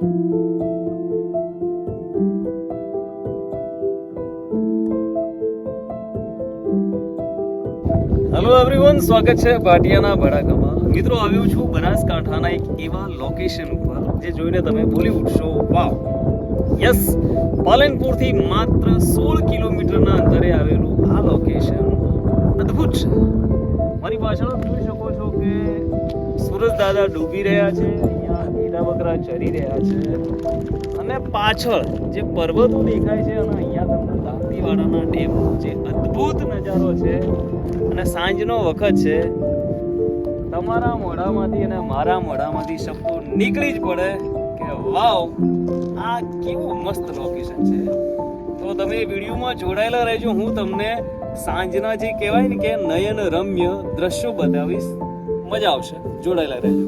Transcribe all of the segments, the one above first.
Hello everyone, સ્વાગત છે ભાટિયાના ભડાકામાં. મિત્રો, આવ્યો છું બનાસકાંઠાના એક એવા લોકેશન ઉપર જે જોઈને તમે બોલી ઉઠશો વાવ. યસ, પાલનપુરથી માત્ર 16 કિલોમીટરના અંતરે આવેલું આ લોકેશન અદ્ભુત છે. મારી પાછળ જોઈ શકો છો કે સૂરજ દાદા ડૂબી રહ્યા છે, અહીંયા ઘેટા બકરા ચરી રહ્યા છે અને પાછળ જે પર્વતો દેખાય છે અને અહીંયા તમને દાંતીવાડાના ડેમ જે અદ્ભુત નજારો છે અને સાંજનો વખત છે. તમારા મોઢામાંથી અને મારા મોઢામાંથી શબ્દો નીકળી જ પડે કે વાવ, આ કેવું મસ્ત લોકેશન છે. તો તમે વિડીયોમાં જોડાયેલા રહેજો. હું તમને સાંજના જે કહેવાય ને કે નયન રમ્ય દ્રશ્યો બતાવીશ. મજા આવશે, જોડાયેલા રહેજો.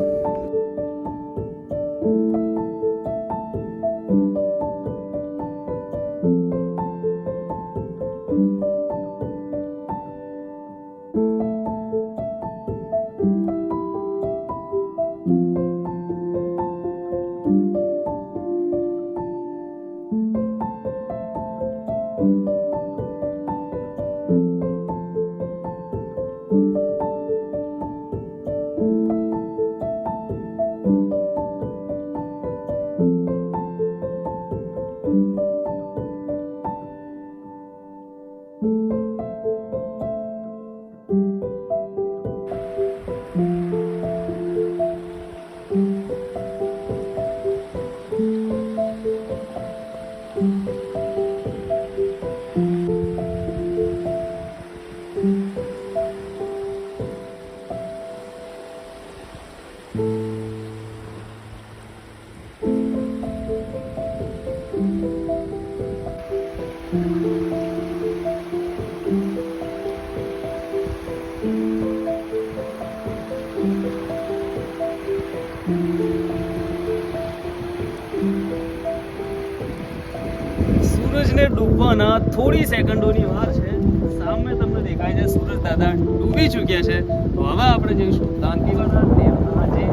સૂરજને ડૂબવાના થોડી સેકન્ડોની વાર છે. સામે તમને દેખાય છે સૂરજ દાદા ડૂબી ચૂક્યા છે. તો હવે આપણે જઈશું દાંતીવાડા ડેમના જે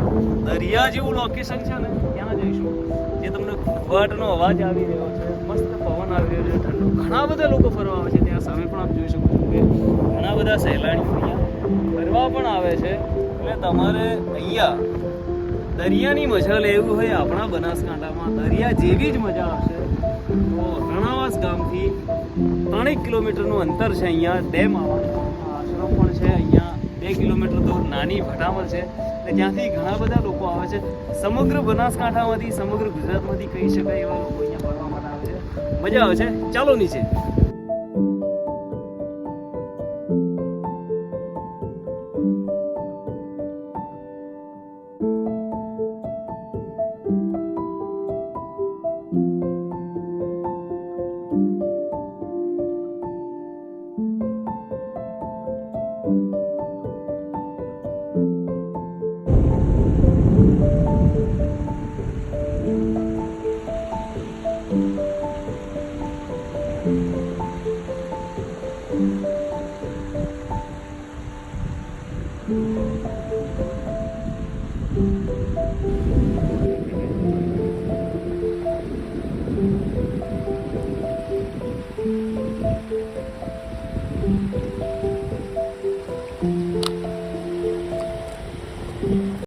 દરિયા જેવું લોકેશન છે ને ત્યાં જઈશું. જે તમને ઘૂંટનો અવાજ આવી રહ્યો છે, મસ્ત પવન આવી રહ્યો છે, ઠંડુ. ઘણા બધા લોકો ફરવા આવે છે ત્યાં. સામે પણ આપ જોઈ શકો છો કે ઘણા બધા સહેલાણીઓ અહીંયા ફરવા પણ આવે છે. એટલે તમારે અહીંયા દરિયાની મજા લેવું હોય આપણા બનાસકાંઠામાં, દરિયા જેવી જ મજા આવશે તો રણાવાસ ગામથી 3 કિલોમીટરનું અંતર છે. અહીંયા ડેમ આવવાનો આશ્રમ પણ છે. અહીંયા 2 કિલોમીટર દૂર નાની ભટામલ છે અને ત્યાંથી ઘણા બધા લોકો આવે છે. સમગ્ર બનાસકાંઠામાંથી, સમગ્ર ગુજરાતમાંથી કહી શકાય એવા લોકો અહીંયા ફરવા માટે આવે છે. મજા આવે છે. ચાલો નીચે.